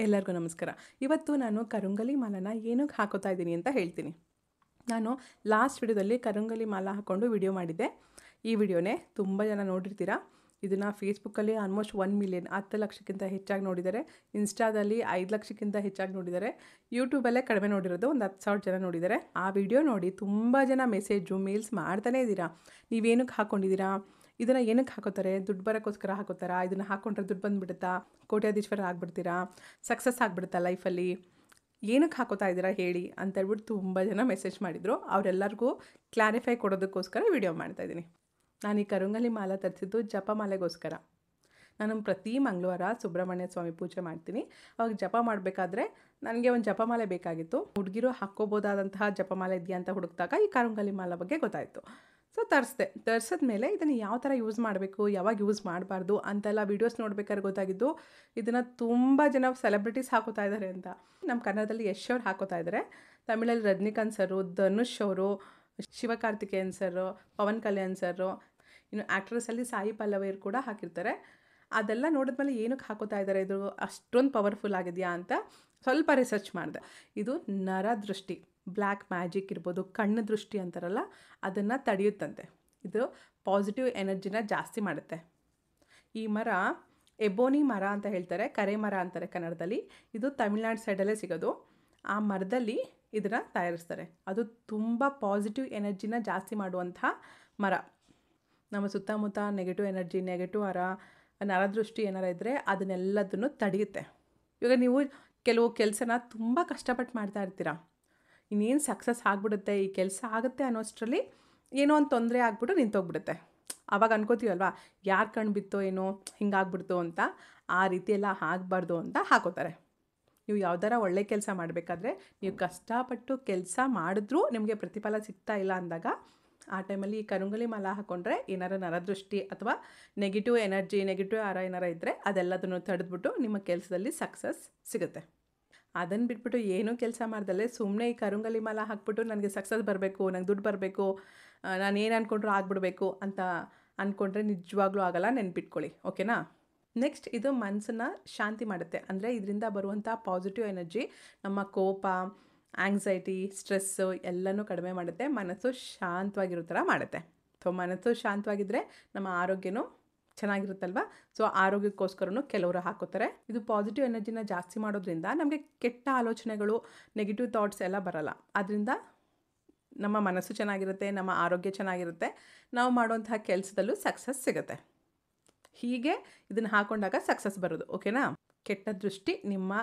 ಎಲ್ಲರಿಗೂ ನಮಸ್ಕಾರ. ಇವತ್ತು ನಾನು ಕರಂಗಲಿ ಮಾಲನ ಏನಕ್ಕೆ ಹಾಕೋತಾ ಇದ್ದೀನಿ ಅಂತ ಹೇಳ್ತೀನಿ. ನಾನು ಲಾಸ್ಟ್ ವಿಡಿಯೋದಲ್ಲಿ ಕರಂಗಲಿ ಮಾಲ ಹಾಕ್ಕೊಂಡು ವಿಡಿಯೋ ಮಾಡಿದ್ದೆ. ಈ ವಿಡಿಯೋನೇ ತುಂಬ ಜನ ನೋಡಿರ್ತೀರ. ಇದನ್ನು ಫೇಸ್ಬುಕ್ಕಲ್ಲಿ ಆಲ್ಮೋಸ್ಟ್ 1 ಮಿಲಿಯನ್ 10 ಲಕ್ಷಕ್ಕಿಂತ ಹೆಚ್ಚಾಗಿ ನೋಡಿದ್ದಾರೆ. ಇನ್ಸ್ಟಾದಲ್ಲಿ 5 ಲಕ್ಷಕ್ಕಿಂತ ಹೆಚ್ಚಾಗಿ ನೋಡಿದ್ದಾರೆ. ಯೂಟ್ಯೂಬಲ್ಲೇ ಕಡಿಮೆ ನೋಡಿರೋದು ಒಂದು 10,000 ಜನ ನೋಡಿದ್ದಾರೆ. ಆ ವಿಡಿಯೋ ನೋಡಿ ತುಂಬ ಜನ ಮೇಲ್ಸ್ ಮಾಡ್ತಾನೇ ಇದ್ದೀರಾ. ನೀವೇನಕ್ಕೆ ಹಾಕ್ಕೊಂಡಿದ್ದೀರಾ, ಇದನ್ನು ಏನಕ್ಕೆ ಹಾಕೋತಾರೆ, ದುಡ್ಡು ಬರೋಕ್ಕೋಸ್ಕರ ಹಾಕೋತಾರಾ, ಇದನ್ನು ಹಾಕ್ಕೊಂಡ್ರೆ ದುಡ್ಡು ಬಂದುಬಿಡುತ್ತಾ, ಕೋಟ್ಯಾಧೀಶ್ವರ ಆಗ್ಬಿಡ್ತೀರಾ, ಸಕ್ಸಸ್ ಆಗಿಬಿಡುತ್ತಾ ಲೈಫಲ್ಲಿ, ಏನಕ್ಕೆ ಹಾಕೋತಾ ಇದ್ದೀರಾ ಹೇಳಿ ಅಂತೇಳ್ಬಿಟ್ಟು ತುಂಬ ಜನ ಮೆಸೇಜ್ ಮಾಡಿದರು. ಅವರೆಲ್ಲರಿಗೂ ಕ್ಲಾರಿಫೈ ಕೊಡೋದಕ್ಕೋಸ್ಕರ ವಿಡಿಯೋ ಮಾಡ್ತಾಯಿದ್ದೀನಿ. ನಾನು ಈ ಕರಂಗಲಿ ಮಾಲ ತರಿಸಿದ್ದು ಜಪಮಾಲೆಗೋಸ್ಕರ. ನಾನು ಪ್ರತಿ ಮಂಗಳವಾರ ಸುಬ್ರಹ್ಮಣ್ಯ ಸ್ವಾಮಿ ಪೂಜೆ ಮಾಡ್ತೀನಿ. ಅವಾಗ ಜಪ ಮಾಡಬೇಕಾದ್ರೆ ನನಗೆ ಒಂದು ಜಪಮಾಲೆ ಬೇಕಾಗಿತ್ತು. ಹುಡುಗಿರು ಹಾಕ್ಕೋಬೋದಾದಂತಹ ಜಪಮಾಲೆ ಇದೆಯಾ ಅಂತ ಹುಡುಕಿದಾಗ ಈ ಕರಂಗಲಿ ಮಾಲ ಬಗ್ಗೆ ಗೊತ್ತಾಯಿತು. ಸೊ ತರಿಸಿದ ಮೇಲೆ ಇದನ್ನು ಯಾವ ಥರ ಯೂಸ್ ಮಾಡಬೇಕು, ಯಾವಾಗ ಯೂಸ್ ಮಾಡಬಾರ್ದು ಅಂತೆಲ್ಲ ವೀಡಿಯೋಸ್ ನೋಡ್ಬೇಕಾದ್ರೆ ಗೊತ್ತಾಗಿದ್ದು ಇದನ್ನು ತುಂಬ ಜನ ಸೆಲೆಬ್ರಿಟೀಸ್ ಹಾಕೋತಾ ಇದ್ದಾರೆ ಅಂತ. ನಮ್ಮ ಕನ್ನಡದಲ್ಲಿ ಯಶ್ ಅವ್ರು ಹಾಕೋತಾ ಇದ್ದಾರೆ, ತಮಿಳಲ್ಲಿ ರಜನಿಕಾಂತ್ ಸರು, ಧನುಷ್ ಅವರು, ಶಿವಕಾರ್ತಿಕೇಯನ್ ಸರು, ಪವನ್ ಕಲ್ಯಾಣ್ ಸರು, ಇನ್ನು ಆ್ಯಕ್ಟ್ರೆಸ್ಸಲ್ಲಿ ಸಾಯಿ ಪಲ್ಲವಿಯರು ಕೂಡ ಹಾಕಿರ್ತಾರೆ. ಅದೆಲ್ಲ ನೋಡಿದ್ಮೇಲೆ ಏನಕ್ಕೆ ಹಾಕೋತಾ ಇದ್ದಾರೆ, ಇದು ಅಷ್ಟೊಂದು ಪವರ್ಫುಲ್ ಆಗಿದೆಯಾ ಅಂತ ಸ್ವಲ್ಪ ರಿಸರ್ಚ್ ಮಾಡಿದೆ. ಇದು ನರದೃಷ್ಟಿ, ಬ್ಲ್ಯಾಕ್ ಮ್ಯಾಜಿಕ್ ಇರ್ಬೋದು, ಕಣ್ಣು ದೃಷ್ಟಿ ಅಂತಾರಲ್ಲ ಅದನ್ನು ತಡೆಯುತ್ತಂತೆ. ಇದು ಪಾಸಿಟಿವ್ ಎನರ್ಜಿನ ಜಾಸ್ತಿ ಮಾಡುತ್ತೆ. ಈ ಮರ ಎಬೋನಿ ಮರ ಅಂತ ಹೇಳ್ತಾರೆ, ಕರೆ ಮರ ಅಂತಾರೆ ಕನ್ನಡದಲ್ಲಿ. ಇದು ತಮಿಳ್ನಾಡು ಸೈಡಲ್ಲೇ ಸಿಗೋದು. ಆ ಮರದಲ್ಲಿ ಇದನ್ನು ತಯಾರಿಸ್ತಾರೆ. ಅದು ತುಂಬ ಪಾಸಿಟಿವ್ ಎನರ್ಜಿನ ಜಾಸ್ತಿ ಮಾಡುವಂಥ ಮರ. ನಮ್ಮ ಸುತ್ತಮುತ್ತ ನೆಗೆಟಿವ್ ಎನರ್ಜಿ, ನೆಗೆಟಿವ್ ನರದೃಷ್ಟಿ ಏನಾರ ಇದ್ದರೆ ಅದನ್ನೆಲ್ಲದನ್ನು ತಡೆಯುತ್ತೆ. ಇವಾಗ ನೀವು ಕೆಲವು ಕೆಲಸನ ತುಂಬ ಕಷ್ಟಪಟ್ಟು ಮಾಡ್ತಾ ಇರ್ತೀರ, ಇನ್ನೇನು ಸಕ್ಸಸ್ ಆಗಿಬಿಡುತ್ತೆ, ಈ ಕೆಲಸ ಆಗುತ್ತೆ ಅನ್ನೋಷ್ಟರಲ್ಲಿ ಏನೋ ಒಂದು ತೊಂದರೆ ಆಗ್ಬಿಟ್ಟು ನಿಂತೋಗ್ಬಿಡುತ್ತೆ. ಆವಾಗ ಅನ್ಕೋತೀವಲ್ವಾ, ಯಾರು ಕಣ್ಣು ಬಿತ್ತೋ ಏನೋ ಹಿಂಗಾಗ್ಬಿಡ್ತು ಅಂತ. ಆ ರೀತಿ ಎಲ್ಲ ಆಗಬಾರ್ದು ಅಂತ ಹಾಕೋತಾರೆ. ನೀವು ಯಾವ್ದಾರ ಒಳ್ಳೆ ಕೆಲಸ ಮಾಡಬೇಕಾದ್ರೆ ನೀವು ಕಷ್ಟಪಟ್ಟು ಕೆಲಸ ಮಾಡಿದ್ರೂ ನಿಮಗೆ ಪ್ರತಿಫಲ ಸಿಗ್ತಾ ಇಲ್ಲ ಅಂದಾಗ ಆ ಟೈಮಲ್ಲಿ ಈ ಕರಂಗಲಿ ಮಾಲ ಹಾಕ್ಕೊಂಡ್ರೆ ಏನಾರ ನರದೃಷ್ಟಿ ಅಥವಾ ನೆಗೆಟಿವ್ ಎನರ್ಜಿ, ನೆಗೆಟಿವ್ ಏನಾರ ಇದ್ದರೆ ಅದೆಲ್ಲದನ್ನು ತಡೆದ್ಬಿಟ್ಟು ನಿಮ್ಮ ಕೆಲಸದಲ್ಲಿ ಸಕ್ಸಸ್ ಸಿಗುತ್ತೆ. ಅದನ್ನು ಬಿಟ್ಬಿಟ್ಟು ಏನೂ ಕೆಲಸ ಮಾಡ್ದಲ್ಲೇ ಸುಮ್ಮನೆ ಈ ಕರಂಗಲಿ ಮಾಲ ಹಾಕ್ಬಿಟ್ಟು ನನಗೆ ಸಕ್ಸಸ್ ಬರಬೇಕು, ನಂಗೆ ದುಡ್ಡು ಬರಬೇಕು, ನಾನು ಏನು ಅಂದ್ಕೊಂಡ್ರೂ ಆಗಿಬಿಡ್ಬೇಕು ಅಂತ ಅಂದ್ಕೊಂಡ್ರೆ ನಿಜವಾಗ್ಲೂ ಆಗೋಲ್ಲ, ನೆನ್ಪಿಟ್ಕೊಳ್ಳಿ. ಓಕೆನಾ? ನೆಕ್ಸ್ಟ್, ಇದು ಮನಸ್ಸನ್ನು ಶಾಂತಿ ಮಾಡುತ್ತೆ. ಅಂದರೆ ಇದರಿಂದ ಬರುವಂಥ ಪಾಸಿಟಿವ್ ಎನರ್ಜಿ ನಮ್ಮ ಕೋಪ, ಆಂಗ್ಸೈಟಿ, ಸ್ಟ್ರೆಸ್ಸು ಎಲ್ಲನೂ ಕಡಿಮೆ ಮಾಡುತ್ತೆ. ಮನಸ್ಸು ಶಾಂತವಾಗಿರೋ ಥರ ಮಾಡುತ್ತೆ. ಸೊ ಮನಸ್ಸು ಶಾಂತವಾಗಿದ್ದರೆ ನಮ್ಮ ಆರೋಗ್ಯನೂ ಚೆನ್ನಾಗಿರುತ್ತಲ್ವ. ಸೊ ಆರೋಗ್ಯಕ್ಕೋಸ್ಕರನೂ ಕೆಲವರು ಹಾಕೋತಾರೆ. ಇದು ಪಾಸಿಟಿವ್ ಎನರ್ಜಿನ ಜಾಸ್ತಿ ಮಾಡೋದ್ರಿಂದ ನಮಗೆ ಕೆಟ್ಟ ಆಲೋಚನೆಗಳು, ನೆಗೆಟಿವ್ ಥಾಟ್ಸ್ ಎಲ್ಲ ಬರಲ್ಲ. ಅದರಿಂದ ನಮ್ಮ ಮನಸ್ಸು ಚೆನ್ನಾಗಿರುತ್ತೆ, ನಮ್ಮ ಆರೋಗ್ಯ ಚೆನ್ನಾಗಿರುತ್ತೆ, ನಾವು ಮಾಡುವಂತಹ ಕೆಲಸದಲ್ಲೂ ಸಕ್ಸಸ್ ಸಿಗುತ್ತೆ. ಹೀಗೆ ಇದನ್ನು ಹಾಕೊಂಡಾಗ ಸಕ್ಸಸ್ ಬರೋದು. ಓಕೆನಾ? ಕೆಟ್ಟ ದೃಷ್ಟಿ ನಿಮ್ಮ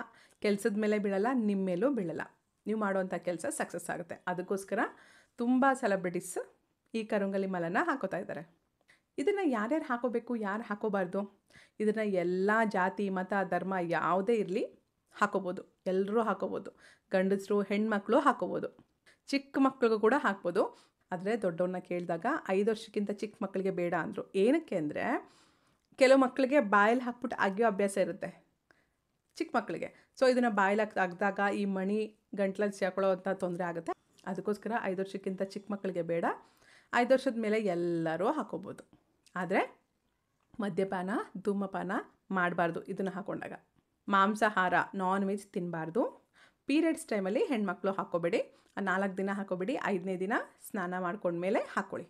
ಕೆಲಸದ ಮೇಲೆ ಬೀಳಲ್ಲ, ನಿಮ್ಮ ಮೇಲೂ ಬೀಳಲ್ಲ. ನೀವು ಮಾಡುವಂಥ ಕೆಲಸ ಸಕ್ಸಸ್ ಆಗುತ್ತೆ. ಅದಕ್ಕೋಸ್ಕರ ತುಂಬ ಸೆಲೆಬ್ರಿಟೀಸ್ ಈ ಕರಂಗಲಿ ಮಾಲನ ಹಾಕೋತಾ ಇದ್ದಾರೆ. ಇದನ್ನು ಯಾರ್ಯಾರು ಹಾಕೋಬೇಕು, ಯಾರು ಹಾಕೋಬಾರ್ದು, ಇದನ್ನು ಎಲ್ಲ ಜಾತಿ, ಮತ, ಧರ್ಮ ಯಾವುದೇ ಇರಲಿ ಹಾಕೋಬೋದು. ಎಲ್ಲರೂ ಹಾಕೋಬೋದು. ಗಂಡಸರು, ಹೆಣ್ಮಕ್ಳು ಹಾಕೋಬೋದು. ಚಿಕ್ಕ ಮಕ್ಳಿಗೂ ಕೂಡ ಹಾಕ್ಬೋದು. ಆದರೆ ದೊಡ್ಡವ್ರನ್ನ ಕೇಳಿದಾಗ 5 ವರ್ಷಕ್ಕಿಂತ ಚಿಕ್ಕ ಮಕ್ಕಳಿಗೆ ಬೇಡ ಅಂದರು. ಏನಕ್ಕೆ ಅಂದರೆ ಕೆಲವು ಮಕ್ಕಳಿಗೆ ಬಾಯಲ್ಲಿ ಹಾಕ್ಬಿಟ್ಟು ಅಗಿಯೋ ಅಭ್ಯಾಸ ಇರುತ್ತೆ ಚಿಕ್ಕ ಮಕ್ಕಳಿಗೆ. ಸೊ ಇದನ್ನು ಬಾಯಲ್ಲಿ ಅಗ್ದಾಗ ಈ ಮಣಿ ಗಂಟ್ಲಲ್ಲಿ ಸೇರ್ಕೊಳ್ಳೋ ಅಂಥ ತೊಂದರೆ ಆಗುತ್ತೆ. ಅದಕ್ಕೋಸ್ಕರ 5 ವರ್ಷಕ್ಕಿಂತ ಚಿಕ್ಕ ಮಕ್ಕಳಿಗೆ ಬೇಡ. 5 ವರ್ಷದ ಮೇಲೆ ಎಲ್ಲರೂ ಹಾಕೋಬೋದು. ಆದರೆ ಮದ್ಯಪಾನ, ಧೂಮಪಾನ ಮಾಡಬಾರ್ದು ಇದನ್ನು ಹಾಕೊಂಡಾಗ. ಮಾಂಸಾಹಾರ, ನಾನ್ ವೆಜ್ ತಿನ್ನಬಾರ್ದು. ಪೀರಿಯಡ್ಸ್ ಟೈಮಲ್ಲಿ ಹೆಣ್ಮಕ್ಳು ಹಾಕೋಬೇಡಿ. 4 ದಿನ ಹಾಕೋಬೇಡಿ. 5ನೇ ದಿನ ಸ್ನಾನ ಮಾಡ್ಕೊಂಡ್ಮೇಲೆ ಹಾಕ್ಕೊಳ್ಳಿ.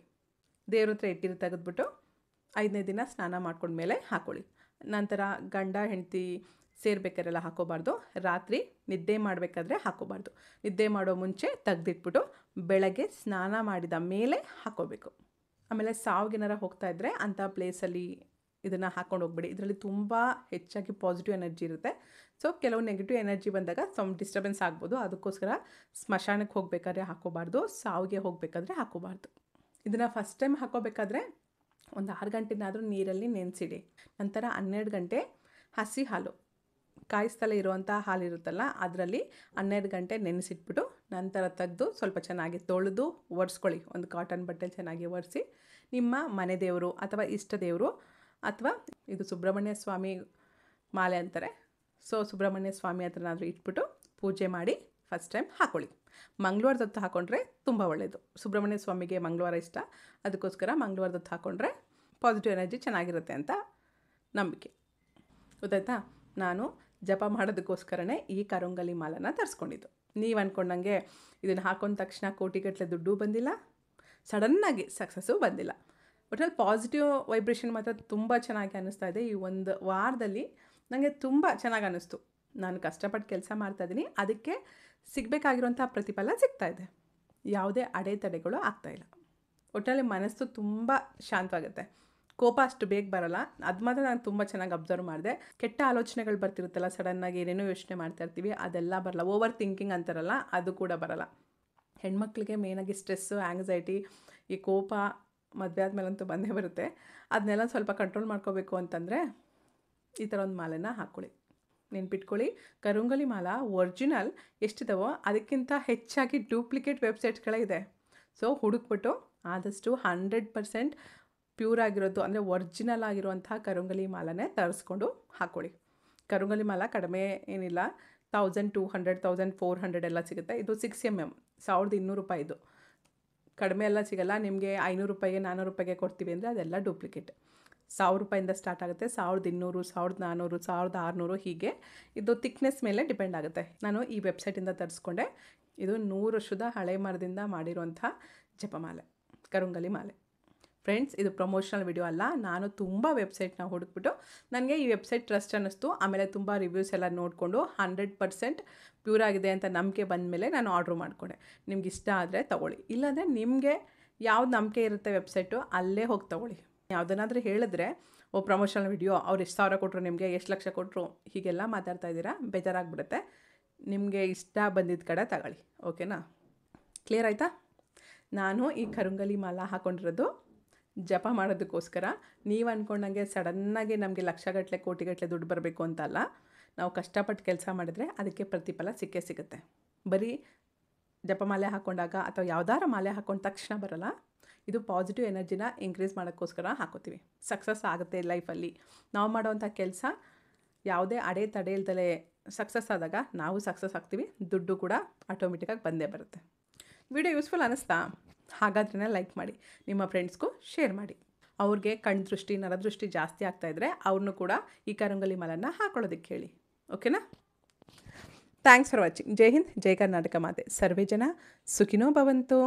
ದೇವ್ರ ಹತ್ರ ಇಟ್ಟಿರು ತೆಗೆದ್ಬಿಟ್ಟು 5ನೇ ದಿನ ಸ್ನಾನ ಮಾಡ್ಕೊಂಡ್ಮೇಲೆ ಹಾಕ್ಕೊಳ್ಳಿ. ನಂತರ ಗಂಡ ಹೆಂಡತಿ ಸೇರ್ಬೇಕಾರೆಲ್ಲ ಹಾಕೋಬಾರ್ದು. ರಾತ್ರಿ ನಿದ್ದೆ ಮಾಡಬೇಕಾದ್ರೆ ಹಾಕೋಬಾರ್ದು. ನಿದ್ದೆ ಮಾಡೋ ಮುಂಚೆ ತೆಗೆದಿಟ್ಬಿಟ್ಟು ಬೆಳಗ್ಗೆ ಸ್ನಾನ ಮಾಡಿದ ಮೇಲೆ ಹಾಕೋಬೇಕು. ಆಮೇಲೆ ಸಾವಿಗೇನಾರ ಹೋಗ್ತಾ ಇದ್ದರೆ ಅಂಥ ಪ್ಲೇಸಲ್ಲಿ ಇದನ್ನು ಹಾಕ್ಕೊಂಡು ಹೋಗ್ಬೇಡಿ. ಇದರಲ್ಲಿ ತುಂಬ ಹೆಚ್ಚಾಗಿ ಪಾಸಿಟಿವ್ ಎನರ್ಜಿ ಇರುತ್ತೆ. ಸೊ ಕೆಲವು ನೆಗೆಟಿವ್ ಎನರ್ಜಿ ಬಂದಾಗ ಡಿಸ್ಟರ್ಬೆನ್ಸ್ ಆಗ್ಬೋದು. ಅದಕ್ಕೋಸ್ಕರ ಸ್ಮಶಾನಕ್ಕೆ ಹೋಗಬೇಕಾದ್ರೆ ಹಾಕೋಬಾರ್ದು, ಸಾವಿಗೆ ಹೋಗಬೇಕಾದ್ರೆ ಹಾಕೋಬಾರ್ದು. ಇದನ್ನು ಫಸ್ಟ್ ಟೈಮ್ ಹಾಕೋಬೇಕಾದ್ರೆ ಒಂದು 6 ಗಂಟೆನಾದರೂ ನೀರಲ್ಲಿ ನೆನೆಸಿಡಿ. ನಂತರ 12 ಗಂಟೆ ಹಸಿ ಹಾಲು, ಕಾಯಿಸ್ತಲೇ ಇರುವಂಥ ಹಾಲಿರುತ್ತಲ್ಲ ಅದರಲ್ಲಿ 12 ಗಂಟೆ ನೆನೆಸಿಟ್ಬಿಟ್ಟು ನಂತರ ತೆಗೆದು ಸ್ವಲ್ಪ ಚೆನ್ನಾಗಿ ತೊಳೆದು ಒರೆಸ್ಕೊಳ್ಳಿ. ಒಂದು ಕಾಟನ್ ಬಟ್ಟೆಲಿ ಚೆನ್ನಾಗಿ ಒರೆಸಿ ನಿಮ್ಮ ಮನೆ ದೇವರು ಅಥವಾ ಇಷ್ಟ ದೇವರು ಅಥವಾ ಇದು ಸುಬ್ರಹ್ಮಣ್ಯ ಸ್ವಾಮಿ ಮಾಲೆ ಅಂತಾರೆ. ಸೊ ಸುಬ್ರಹ್ಮಣ್ಯ ಸ್ವಾಮಿ ಹತ್ರನಾದರೂ ಇಟ್ಬಿಟ್ಟು ಪೂಜೆ ಮಾಡಿ ಫಸ್ಟ್ ಟೈಮ್ ಹಾಕ್ಕೊಳ್ಳಿ. ಮಂಗಳವಾರದ ಹೊತ್ತು ಹಾಕ್ಕೊಂಡ್ರೆ ತುಂಬ ಒಳ್ಳೆಯದು. ಸುಬ್ರಹ್ಮಣ್ಯ ಸ್ವಾಮಿಗೆ ಮಂಗಳವಾರ ಇಷ್ಟ, ಅದಕ್ಕೋಸ್ಕರ ಮಂಗಳವಾರದ ಹೊತ್ತು ಹಾಕ್ಕೊಂಡ್ರೆ ಪಾಸಿಟಿವ್ ಎನರ್ಜಿ ಚೆನ್ನಾಗಿರುತ್ತೆ ಅಂತ ನಂಬಿಕೆ. ಗೊತ್ತಾಯ್ತಾ? ನಾನು ಜಪ ಮಾಡೋದಕ್ಕೋಸ್ಕರನೇ ಈ ಕರಂಗಲಿ ಮಾಲನ ತರಿಸ್ಕೊಂಡಿದ್ದು. ನೀವು ಅಂದ್ಕೊಂಡಂಗೆ ಇದನ್ನು ಹಾಕೊಂಡ ತಕ್ಷಣ ಕೋಟಿಗಟ್ಟಲೆ ದುಡ್ಡು ಬಂದಿಲ್ಲ, ಸಡನ್ನಾಗಿ ಸಕ್ಸಸ್ಸು ಬಂದಿಲ್ಲ. ಒಟ್ನಲ್ಲಿ ಪಾಸಿಟಿವ್ ವೈಬ್ರೇಷನ್ ಮಾತ್ರ ತುಂಬ ಚೆನ್ನಾಗಿ ಅನ್ನಿಸ್ತಾ ಇದೆ. ಈ ಒಂದು ವಾರದಲ್ಲಿ ನನಗೆ ತುಂಬ ಚೆನ್ನಾಗಿ ಅನ್ನಿಸ್ತು. ನಾನು ಕಷ್ಟಪಟ್ಟು ಕೆಲಸ ಮಾಡ್ತಾಯಿದ್ದೀನಿ, ಅದಕ್ಕೆ ಸಿಗಬೇಕಾಗಿರೋಂಥ ಪ್ರತಿಫಲ ಸಿಗ್ತಾಯಿದೆ. ಯಾವುದೇ ಅಡೆತಡೆಗಳು ಆಗ್ತಾಯಿಲ್ಲ. ಒಟ್ಟಿನಲ್ಲಿ ಮನಸ್ಸು ತುಂಬ ಶಾಂತವಾಗುತ್ತೆ. ಕೋಪ ಅಷ್ಟು ಬೇಗ ಬರೋಲ್ಲ. ಅದು ಮಾತ್ರ ನಾನು ತುಂಬ ಚೆನ್ನಾಗಿ ಅಬ್ಸರ್ವ್ ಮಾಡಿದೆ. ಕೆಟ್ಟ ಆಲೋಚನೆಗಳು ಬರ್ತಿರುತ್ತಲ್ಲ, ಸಡನ್ನಾಗಿ ಏನೇನೋ ಯೋಚನೆ ಮಾಡ್ತಾ ಇರ್ತೀವಿ, ಅದೆಲ್ಲ ಬರಲ್ಲ. ಓವರ್ ಥಿಂಕಿಂಗ್ ಅಂತಾರಲ್ಲ, ಅದು ಕೂಡ ಬರಲ್ಲ. ಹೆಣ್ಮಕ್ಳಿಗೆ ಮೇಯ್ನಾಗಿ ಸ್ಟ್ರೆಸ್ಸು, ಆ್ಯಂಗ್ಸೈಟಿ, ಈ ಕೋಪ ಮದುವೆ ಆದಮೇಲಂತೂ ಬಂದೇ ಬರುತ್ತೆ. ಅದನ್ನೆಲ್ಲ ಸ್ವಲ್ಪ ಕಂಟ್ರೋಲ್ ಮಾಡ್ಕೋಬೇಕು ಅಂತಂದರೆ ಈ ಥರ ಒಂದು ಮಾಲೆನ ಹಾಕ್ಕೊಳ್ಳಿ. ನೆನ್ಪಿಟ್ಕೊಳ್ಳಿ, ಕರಂಗಲಿ ಮಾಲ ಒರಿಜಿನಲ್ ಎಷ್ಟಿದಾವೋ ಅದಕ್ಕಿಂತ ಹೆಚ್ಚಾಗಿ ಡೂಪ್ಲಿಕೇಟ್ ವೆಬ್ಸೈಟ್ಸ್ಗಳೇ ಇದೆ. ಸೊ ಹುಡುಕ್ಬಿಟ್ಟು ಆದಷ್ಟು 100% ಪ್ಯೂರ್ ಆಗಿರೋದು, ಅಂದರೆ ಒರಿಜಿನಲ್ ಆಗಿರುವಂಥ ಕರಂಗಲಿ ಮಾಲನೇ ತರಿಸ್ಕೊಂಡು ಹಾಕ್ಕೊಳ್ಳಿ. ಕರಂಗಲಿ ಮಾಲ ಕಡಿಮೆ ಏನಿಲ್ಲ, 1200 1400 ಎಲ್ಲ ಸಿಗುತ್ತೆ. ಇದು 6mm, 1200 ರೂಪಾಯಿದು. ಕಡಿಮೆ ಎಲ್ಲ ಸಿಗಲ್ಲ ನಿಮಗೆ. 500 ರೂಪಾಯಿಗೆ 400 ರೂಪಾಯಿಗೆ ಕೊಡ್ತೀವಿ ಅಂದರೆ ಅದೆಲ್ಲ ಡೂಪ್ಲಿಕೇಟ್. 1000 ರೂಪಾಯಿಂದ ಸ್ಟಾರ್ಟ್ ಆಗುತ್ತೆ, 1200, 1400, 1600 ಹೀಗೆ. ಇದು ಥಿಕ್ನೆಸ್ ಮೇಲೆ ಡಿಪೆಂಡ್ ಆಗುತ್ತೆ. ನಾನು ಈ ವೆಬ್ಸೈಟಿಂದ ತರಿಸ್ಕೊಂಡೆ. ಇದು 100 ವರ್ಷದ ಹಳೆ ಮರದಿಂದ ಮಾಡಿರುವಂಥ ಜಪಮಾಲೆ, ಕರಂಗಲಿ ಮಾಲೆ. ಫ್ರೆಂಡ್ಸ್, ಇದು ಪ್ರಮೋಷನಲ್ ವಿಡಿಯೋ ಅಲ್ಲ. ನಾನು ತುಂಬ ವೆಬ್ಸೈಟ್ನ ಹುಡುಕ್ಬಿಟ್ಟು ನನಗೆ ಈ ವೆಬ್ಸೈಟ್ ಟ್ರಸ್ಟ್ ಅನ್ನಿಸ್ತು. ಆಮೇಲೆ ತುಂಬ ರಿವ್ಯೂಸ್ ಎಲ್ಲ ನೋಡಿಕೊಂಡು 100% ಪ್ಯೂರ್ ಆಗಿದೆ ಅಂತ ನಂಬಿಕೆ ಬಂದಮೇಲೆ ನಾನು ಆರ್ಡ್ರ್ ಮಾಡಿಕೊಂಡೆ. ನಿಮ್ಗೆ ಇಷ್ಟ ಆದರೆ ತೊಗೊಳ್ಳಿ, ಇಲ್ಲಾಂದರೆ ನಿಮಗೆ ಯಾವ್ದು ನಂಬಿಕೆ ಇರುತ್ತೆ ವೆಬ್ಸೈಟು ಅಲ್ಲೇ ಹೋಗಿ ತೊಗೊಳ್ಳಿ. ಯಾವುದನ್ನಾದರೂ ಹೇಳಿದ್ರೆ ಪ್ರಮೋಷನಲ್ ವಿಡಿಯೋ, ಅವ್ರು ಎಷ್ಟು ಸಾವಿರ ಕೊಟ್ಟರು, ನಿಮಗೆ ಎಷ್ಟು ಲಕ್ಷ ಕೊಟ್ಟರು, ಹೀಗೆಲ್ಲ ಮಾತಾಡ್ತಾ ಇದ್ದೀರಾ, ಬೇಜಾರಾಗ್ಬಿಡುತ್ತೆ. ನಿಮಗೆ ಇಷ್ಟ ಬಂದಿದ್ದ ಕಡೆ ತಗೊಳ್ಳಿ, ಓಕೆನಾ? ಕ್ಲಿಯರ್ ಆಯಿತಾ? ನಾನು ಈ ಕರಂಗಲಿ ಮಾಲ ಹಾಕ್ಕೊಂಡಿರೋದು ಜಪ ಮಾಡೋದಕ್ಕೋಸ್ಕರ. ನೀವು ಅಂದ್ಕೊಂಡಂಗೆ ಸಡನ್ನಾಗಿ ನಮಗೆ ಲಕ್ಷಗಟ್ಟಲೆ ಕೋಟಿಗಟ್ಟಲೆ ದುಡ್ಡು ಬರಬೇಕು ಅಂತಲ್ಲ. ನಾವು ಕಷ್ಟಪಟ್ಟು ಕೆಲಸ ಮಾಡಿದರೆ ಅದಕ್ಕೆ ಪ್ರತಿಫಲ ಸಿಕ್ಕೇ ಸಿಗುತ್ತೆ. ಬರೀ ಜಪಮಾಲೆ ಹಾಕ್ಕೊಂಡಾಗ ಅಥವಾ ಯಾವ್ದಾರ ಮಾಲೆ ಹಾಕ್ಕೊಂಡ ತಕ್ಷಣ ಬರೋಲ್ಲ. ಇದು ಪಾಸಿಟಿವ್ ಎನರ್ಜಿನ ಇನ್ಕ್ರೀಸ್ ಮಾಡೋಕ್ಕೋಸ್ಕರ ಹಾಕೋತೀವಿ. ಸಕ್ಸಸ್ ಆಗುತ್ತೆ ಲೈಫಲ್ಲಿ. ನಾವು ಮಾಡೋವಂಥ ಕೆಲಸ ಯಾವುದೇ ಅಡೆತಡೆ ಇಲ್ದಲೇ ಸಕ್ಸಸ್ ಆದಾಗ ನಾವು ಸಕ್ಸಸ್ ಆಗ್ತೀವಿ, ದುಡ್ಡು ಕೂಡ ಆಟೋಮೆಟಿಕ್ಕಾಗಿ ಬಂದೇ ಬರುತ್ತೆ. ವಿಡಿಯೋ ಯೂಸ್ಫುಲ್ ಅನ್ನಿಸ್ತಾ? ಹಾಗಾದ್ರೇ ಲೈಕ್ ಮಾಡಿ, ನಿಮ್ಮ ಫ್ರೆಂಡ್ಸ್ಗೂ ಶೇರ್ ಮಾಡಿ. ಅವ್ರಿಗೆ ಕಣ್ಣು ದೃಷ್ಟಿ, ನರದೃಷ್ಟಿ ಜಾಸ್ತಿ ಆಗ್ತಾಯಿದ್ರೆ ಅವ್ರನ್ನೂ ಕೂಡ ಈ ಕರಂಗಲಿ ಮಾಲನ್ನು ಹಾಕೊಳ್ಳೋದಕ್ಕೆ ಹೇಳಿ, ಓಕೆನಾ? Thanks for watching. ಜೈ ಹಿಂದ್, ಜೈ ಕರ್ನಾಟಕ ಮಾತೆ. ಸರ್ವೇ ಜನ ಸುಖಿನೋ ಭವಂತು.